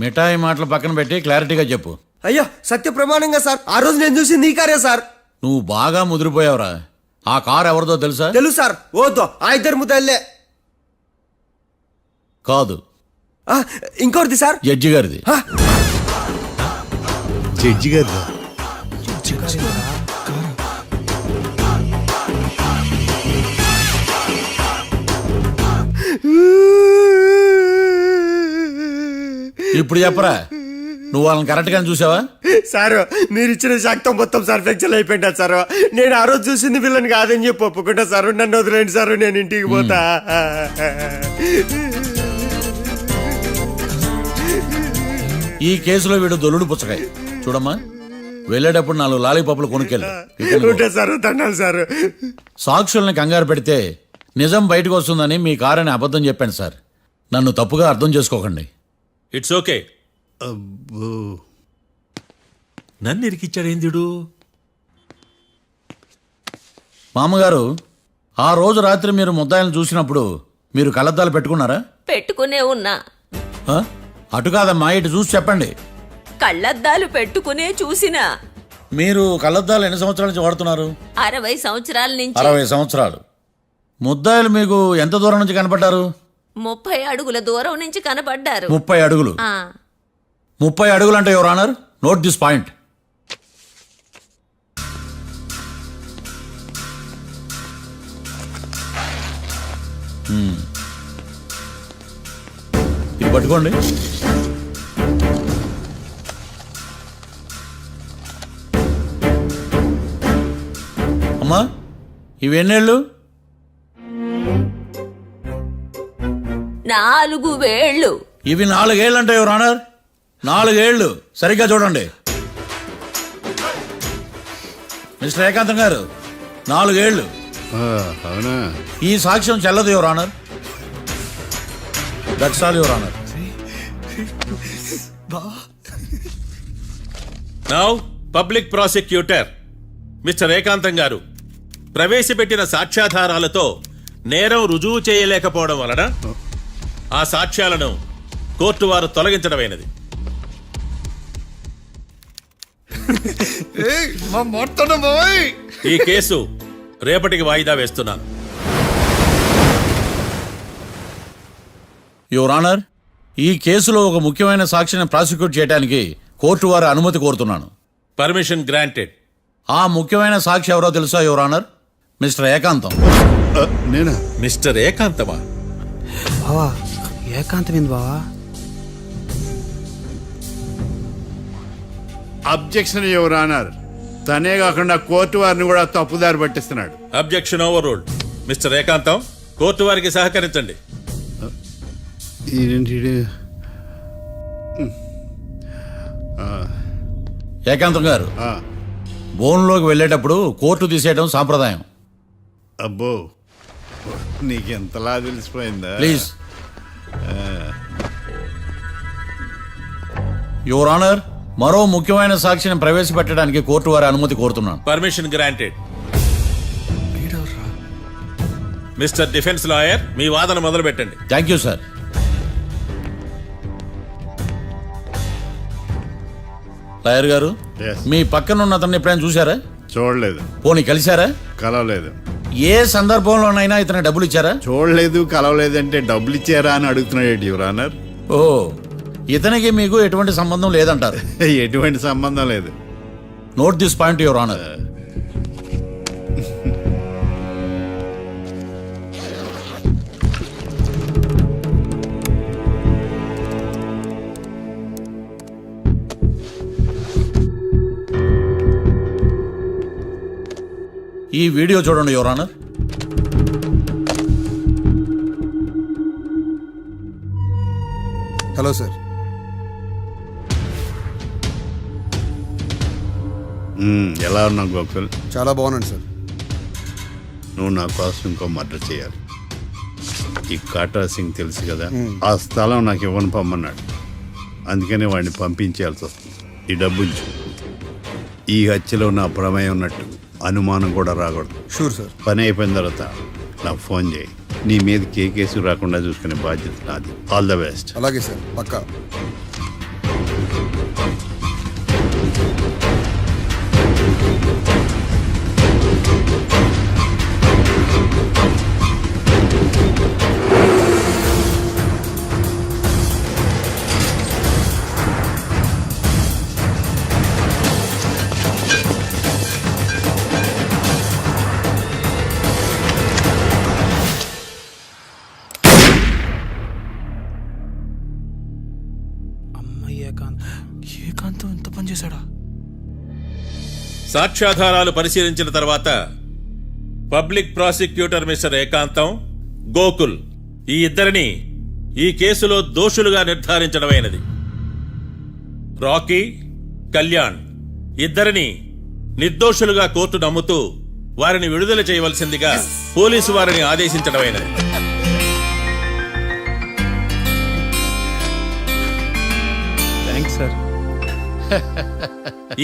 [SPEAKER 1] మిఠాయి మాటలు పక్కన పెట్టి క్లారిటీగా చెప్పు.
[SPEAKER 8] అయ్యో సత్య ప్రమాణంగా సార్, ఆ రోజు నేను చూసింది ఈ కారే సార్.
[SPEAKER 1] నువ్వు బాగా ముదిరిపోయావురా. ఆ కారు ఎవరిదో తెలుసా?
[SPEAKER 8] తెలుసు సార్. ఓతో ఆ ఇద్దరు ముద్దల్లే.
[SPEAKER 1] కాదు,
[SPEAKER 8] ఇంకోటిది సార్.
[SPEAKER 1] జడ్జి గారిది.
[SPEAKER 3] జడ్జి గారు
[SPEAKER 1] ఇప్పుడు చెప్పరా, నువ్వు వాళ్ళని కరెక్ట్ గానే చూసావా?
[SPEAKER 8] సార్ మీరు ఇచ్చిన శాక్తం మొత్తం సార్ ఫ్రాక్చర్ అయిపోయింటా సార్. నేను ఆ రోజు చూసింది వీళ్ళని కాదని చెప్పి ఒప్పుకుంటా సార్. నన్ను వదిలేండి సార్, నేను ఇంటికి పోతా.
[SPEAKER 1] ఈ కేసులో వీడు దొల్లుడు పుచ్చకాయ. చూడమ్మా, వెళ్ళేటప్పుడు 4 లాలీపాపులు కొనుక్కెళ్ళు.
[SPEAKER 8] Sir దండాలి sir.
[SPEAKER 1] సాక్షుల్ని కంగారు పెడితే నిజం బయటకు వస్తుందని మీ కారని అబద్ధం చెప్పాను సార్. నన్ను తప్పుగా అర్థం చేసుకోకండి.
[SPEAKER 6] It's okay. నన్ను ఇరికిచ్చాడేందుడు?
[SPEAKER 1] మామగారు, ఆ రోజు రాత్రి మీరు ముద్దాయిలను చూసినప్పుడు మీరు కళ్ళద్దాలు పెట్టుకున్నారా?
[SPEAKER 9] పెట్టుకునే ఉన్నా.
[SPEAKER 1] అటు కాదమ్మా, ఇటు చూసి చెప్పండి.
[SPEAKER 9] కళ్ళద్దాలు పెట్టుకునే చూసినా.
[SPEAKER 1] మీరు కళ్ళద్దాలు ఎన్ని సంవత్సరాల నుంచి వాడుతున్నారు?
[SPEAKER 9] 60 సంవత్సరాల నుంచి.
[SPEAKER 1] 60 సంవత్సరాలు. ముద్దాయిలు మీకు ఎంత దూరం నుంచి కనపడ్డారు?
[SPEAKER 9] 30 అడుగుల దూరం నుంచి కనపడ్డారు.
[SPEAKER 1] 30 అడుగులు. 30 అడుగులు అంటే your honour, note this point. ఇది పట్టుకోండి. అమ్మా ఇవి ఎన్నేళ్ళు?
[SPEAKER 9] 4 వేళ్ళు.
[SPEAKER 1] ఇవి 4 ఏళ్ళు అంటే యువర్ ఆనర్, 4 ఏళ్ళు. సరిగ్గా చూడండి మిస్టర్ ఏకాంతం గారు, 4 ఏళ్ళు.
[SPEAKER 5] అవునా?
[SPEAKER 1] ఈ సాక్ష్యం చెల్లదు your honour. That's all your honour.
[SPEAKER 6] Now public prosecutor mister ఏకాంతం గారు ప్రవేశపెట్టిన సాక్ష్యాధారాలతో నేరం రుజువు చేయలేకపోవడం వలన ఆ సాక్ష్యాలను కోర్టు వారు తొలగించడమైనది. ఈ కేసు రేపటికి వాయిదా వేస్తున్నాను.
[SPEAKER 1] యువర్ ఆనర్, ఈ కేసులో ఒక ముఖ్యమైన సాక్షిని ప్రాసిక్యూట్ చేయడానికి కోర్టు వారి అనుమతి కోరుతున్నాను.
[SPEAKER 6] Permission granted.
[SPEAKER 1] ఆ ముఖ్యమైన సాక్షి ఎవరో తెలుసా యువర్ ఆనర్? మిస్టర్ ఏకాంతం.
[SPEAKER 5] నేనా?
[SPEAKER 6] మిస్టర్ ఏకాంతమా?
[SPEAKER 10] బావా ఏకాంతమైంది బావా.
[SPEAKER 5] Objection your honour. తనే కాకుండా కోర్టు వారిని కూడా తప్పుదారి పట్టిస్తున్నాడు.
[SPEAKER 6] Objection overruled. Mister Ekantham, court వారికి సహకరించండి.
[SPEAKER 1] ఏకాంతం గారు, బోన్లోకి వెళ్ళేటప్పుడు కోర్టు తీసేయడం సాంప్రదాయం.
[SPEAKER 5] అబ్బో, నీకెంతలా తెలిసిపోయిందా?
[SPEAKER 1] ప్లీజ్. యువర్ ఆనర్, మరో ముఖ్యమైన సాక్షిని ప్రవేశపెట్టడానికి కోర్టు వారి అనుమతి కోరుతున్నాను.
[SPEAKER 6] Permission granted. Mister defence lawyer, మీ వాదన మొదలు పెట్టండి.
[SPEAKER 1] Thank you sir. లాయర్ గారు,
[SPEAKER 5] Yes.
[SPEAKER 1] మీ పక్కన ఉన్న అతన్ని ఎప్పుడైనా చూసారా?
[SPEAKER 5] చూడలేదు.
[SPEAKER 1] పోనీ కలిశారా?
[SPEAKER 5] కలవలేదు.
[SPEAKER 1] ఏ సందర్భంలోనైనా ఇతను డబ్బులు ఇచ్చారా?
[SPEAKER 5] చూడలేదు, కలవలేదు అంటే డబ్బులు ఇచ్చారా అని అడుగుతున్నాడు యువర్ ఆనర్.
[SPEAKER 1] ఓ, ఇతనికి మీకు ఎటువంటి సంబంధం లేదంటారు.
[SPEAKER 5] ఎటువంటి సంబంధం లేదు.
[SPEAKER 1] Note this point your honour. ఈ వీడియో చూడండి యువర్ ఆనర్.
[SPEAKER 11] Hello sir.
[SPEAKER 5] ఎలా ఉన్నావు గోకుల్?
[SPEAKER 11] చాలా బాగున్నాను సార్.
[SPEAKER 5] నువ్వు నా కోసం ఇంకో మర్డర్ చేయాలి. ఈ కాటా సింగ్ తెలుసు కదా, ఆ స్థలం నాకు ఇవ్వని పొమ్మన్నాడు. అందుకనే వాడిని పంపించాల్సి వస్తుంది. ఈ డబ్బు ఉంచు. ఈ హత్యలో నా ప్రమేయం ఉన్నట్టు అనుమానం కూడా రాకూడదు.
[SPEAKER 11] Sure sir.
[SPEAKER 5] పని అయిపోయిన తర్వాత నాకు ఫోన్ చేయి. నీ మీద ఏ కేసు రాకుండా చూసుకునే బాధ్యత నాది. All the best.
[SPEAKER 11] అలాగే సార్, పక్కా.
[SPEAKER 10] ఏకాంతం ఎంత పని చేశాడా?
[SPEAKER 6] సాక్ష్యాధారాలు పరిశీలించిన తర్వాత పబ్లిక్ ప్రాసిక్యూటర్ మిస్టర్ ఏకాంతం, గోకుల్ ఈ ఇద్దరిని ఈ కేసులో దోషులుగా నిర్ధారించడమైనది. రాకీ, కళ్యాణ్ ఇద్దరిని నిర్దోషులుగా కోర్టు నమ్ముతూ వారిని విడుదల చేయవలసిందిగా పోలీసు వారిని ఆదేశించడమైనది.
[SPEAKER 10] Thanks sir.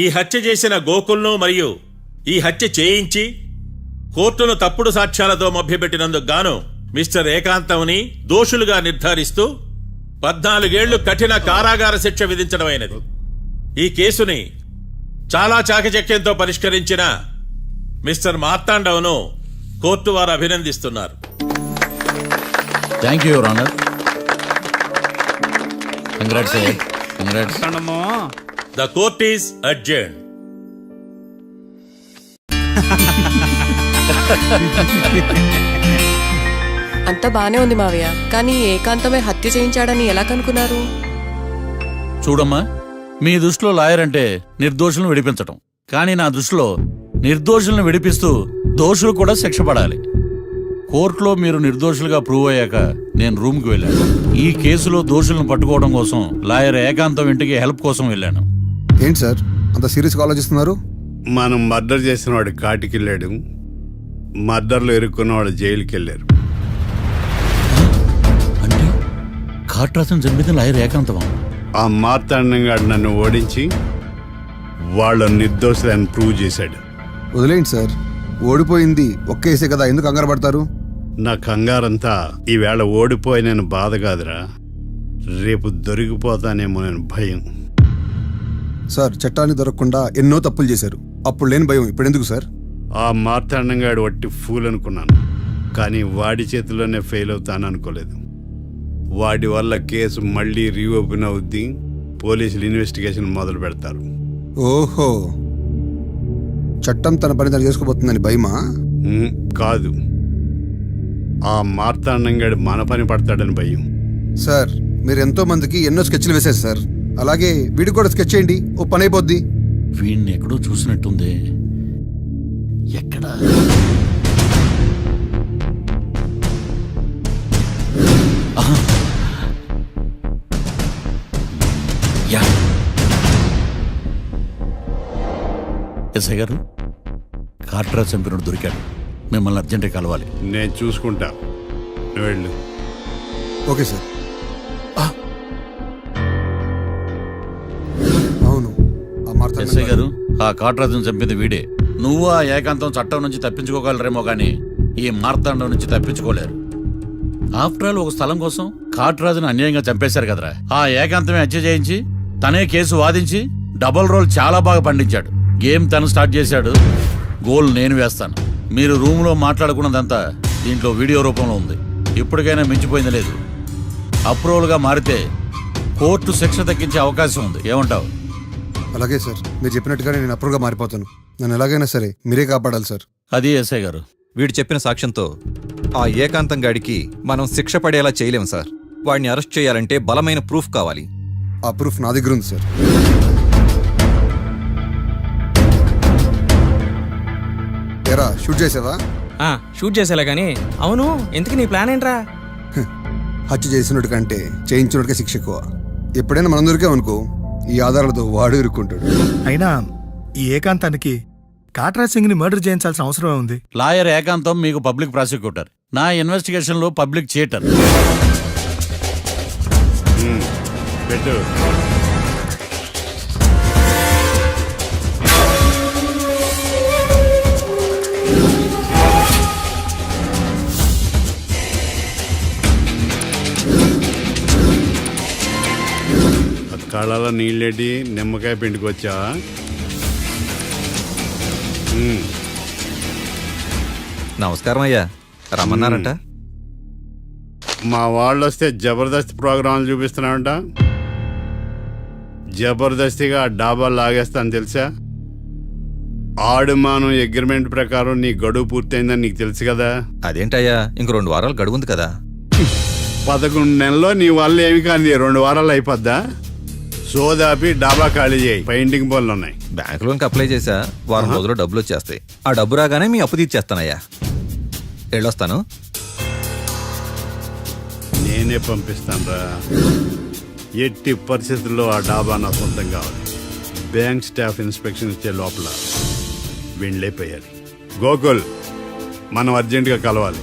[SPEAKER 6] ఈ హత్య చేసిన గోకుల్ను మరియు ఈ హత్య చేయించి కోర్టును తప్పుడు సాక్ష్యాలతో మభ్యపెట్టినందుకు గాను మిస్టర్ ఏకాంతంని దోషులుగా నిర్ధారిస్తూ 14 ఏళ్లు కఠిన కారాగార శిక్ష విధించడమైనది. ఈ కేసుని చాలా చాకచక్యంతో పరిష్కరించిన మిస్టర్ మార్తాండవ్ను కోర్టు వారు అభినందిస్తున్నారు.
[SPEAKER 1] Thank you your honour. Congrats. Congrats.
[SPEAKER 6] The court is adjourned.
[SPEAKER 2] అంతా బానే ఉంది మావయ్య, కానీ ఏకాంతమే హత్య చేయించాడని ఎలా కనుక్కున్నారు?
[SPEAKER 1] చూడమ్మా, మీ దృష్టిలో లాయర్ అంటే నిర్దోషులను విడిపించటం, కానీ నా దృష్టిలో నిర్దోషులను విడిపిస్తూ దోషులు కూడా శిక్ష పడాలి. కోర్టులో మీరు నిర్దోషులుగా ప్రూవ్ అయ్యాక నేను రూమ్కి వెళ్ళాను. ఈ కేసులో దోషులను పట్టుకోవడం కోసం లాయర్ ఏకాంతం ఇంటికి హెల్ప్ కోసం వెళ్ళాను.
[SPEAKER 11] ఏంటి సార్ అంత సీరియస్గా ఆలోచిస్తున్నారు?
[SPEAKER 5] మనం మర్డర్ చేసిన వాడు కాటికి వెళ్ళాడు, మర్డర్లో ఇరుక్కున్న వాడు జైలుకి వెళ్ళారు.
[SPEAKER 1] అంటే కాట్రాసం చంపితే లాయర్ ఏకాంతమా?
[SPEAKER 5] ఆ మార్తాండంగా నన్ను ఓడించి వాళ్ళ నిర్దోషులని ప్రూవ్ చేశాడు.
[SPEAKER 11] వదిలేండి సార్, ఓడిపోయింది ఒక్కేసే కదా, ఎందుకు కంగారు పడతారు?
[SPEAKER 5] నా కంగారంతా ఈవేళ ఓడిపోయిన బాధ కాదురా, రేపు దొరికిపోతానేమో నేను భయం.
[SPEAKER 11] సార్ చట్టాన్ని దొరకకుండా ఎన్నో తప్పులు చేశారు, అప్పుడు లేని భయం ఇప్పుడు ఎందుకు సార్?
[SPEAKER 5] ఆ మార్తాండంగాడు వట్టి ఫూల్ అనుకున్నాను, కానీ వాడి చేతిలోనే ఫెయిల్ అవుతాను అనుకోలేదు. వాడి వల్ల కేసు మళ్ళీ రీఓపెన్ అవుద్ది, పోలీసులు ఇన్వెస్టిగేషన్ మొదలు పెడతారు.
[SPEAKER 11] ఓహో, చట్టం తన పని తను చేసుకోబోతుందని భయమా?
[SPEAKER 5] కాదు, ఆ మార్తాండంగాడు మన పని పడతాడని భయం.
[SPEAKER 11] సార్ మీరు ఎంతో మందికి ఎన్నో స్కెచ్లు వేశారు సార్, అలాగే వీడికి కూడా స్కెచ్ చేయండి, ఓ పని అయిపోద్ది.
[SPEAKER 1] వీడిని ఎక్కడో చూసినట్టుంది. ఎక్కడా? ఆహా. యా. ఎస్ఐ గారు, కాట్రా చంపినోడు దొరికాడు, మిమ్మల్ని అర్జెంట్గా కలవాలి.
[SPEAKER 5] నేను చూసుకుంటా, నువ్వు వెళ్ళు.
[SPEAKER 11] Okay sir. అవును, ఆ మార్తాండం
[SPEAKER 1] ఎస్ఐ గారు, ఆ కాట్రాజును చంపింది వీడే. నువ్వు ఆ ఏకాంతం చట్టం నుంచి తప్పించుకోగలరేమో కానీ ఈ మార్తాండం నుంచి తప్పించుకోలేరు. ఆఫ్టర్ ఆల్ ఒక స్థలం కోసం కాట్రాజును అన్యాయంగా చంపేశారు కదరా. ఆ ఏకాంతమే హత్య చేయించి తనే కేసు వాదించి డబుల్ రోల్ చాలా బాగా పండించాడు. గేమ్ తను స్టార్ట్ చేశాడు, గోల్ నేను వేస్తాను. మీరు రూమ్లో మాట్లాడుకున్నదంతా దీంట్లో వీడియో రూపంలో ఉంది. ఇప్పటికైనా మించిపోయింది లేదు. అప్రూవల్గా మారితే కోర్టు శిక్ష తగ్గించే అవకాశం ఉంది. ఏమంటావు?
[SPEAKER 11] అలాగే సార్, మీరు చెప్పినట్టుగానే నేను అప్రూవ్గా మారిపోతాను. నన్ను ఎలాగైనా సరే మీరే కాపాడాలి సార్.
[SPEAKER 1] అది ఎస్ఐ గారు.
[SPEAKER 4] వీడు చెప్పిన సాక్ష్యంతో ఆ ఏకాంతం గాడికి మనం శిక్ష పడేలా చేయలేం సార్. వాడిని అరెస్ట్ చేయాలంటే బలమైన ప్రూఫ్ కావాలి.
[SPEAKER 11] ఆ ప్రూఫ్ నా దగ్గర ఉంది సార్. ఎరా షూట్ చేసావా?
[SPEAKER 10] షూట్ చేసేలా కానీ. అవును, ఎందుకు నీ ప్లాన్ ఏంట్రా?
[SPEAKER 11] హత్య చేసినట్టు కంటే చేయించినట్టుగా శిక్ష ఎక్కువ. ఎప్పుడైనా మనం దొరికామనుకో, ఈ ఆధారాలతో వాడు ఇరుక్కుంటాడు.
[SPEAKER 7] అయినా ఈ ఏకాంతానికి కాట్రా సింగ్ ని మర్డర్ చేయించాల్సిన అవసరమే ఉంది.
[SPEAKER 1] లాయర్ ఏకాంతం మీకు పబ్లిక్ ప్రాసిక్యూటర్, నా ఇన్వెస్టిగేషన్ లో పబ్లిక్ చీటర్.
[SPEAKER 5] పెట్టు. కళ్ళలో నీళ్ళేటి నిమ్మకాయ పిండుకొచ్చావా?
[SPEAKER 4] నమస్కారం అయ్యా, రమ్మన్నారంట.
[SPEAKER 5] మా వాళ్ళు వస్తే జబర్దస్త్ ప్రోగ్రాంలు చూపిస్తున్నావంట. జబర్దస్తిగా డాబా లాగేస్తాను తెలుసా? ఆడుమాను అగ్రిమెంట్ ప్రకారం నీ గడువు పూర్తయిందని నీకు తెలుసు కదా.
[SPEAKER 4] అదేంటయ్యా, ఇంక 2 వారాలు గడువు ఉంది కదా.
[SPEAKER 5] 11 నెలల్లో నీ వల్ల ఏమి కానీ 2 వారాలు అయిపోద్దా? సోదాపి డాబా ఖాళీ చేయి, పెయింటింగ్ పనులు ఉన్నాయి.
[SPEAKER 4] బ్యాంక్ లోన్కి అప్లై చేశా, వారం రోజుల్లో డబ్బులు వచ్చేస్తాయి. ఆ డబ్బు రాగానే మీ అప్పు తీర్చేస్తానయ్యా. వెళ్ళొస్తాను.
[SPEAKER 5] నేనే పంపిస్తానురా. ఎట్టి పరిస్థితుల్లో ఆ డాబా నా సొంతం కావాలి. బ్యాంక్ స్టాఫ్ ఇన్స్పెక్షన్ ఇచ్చే లోపల వీళ్ళైపోయాలి. గోకుల్, మనం అర్జెంటుగా కలవాలి.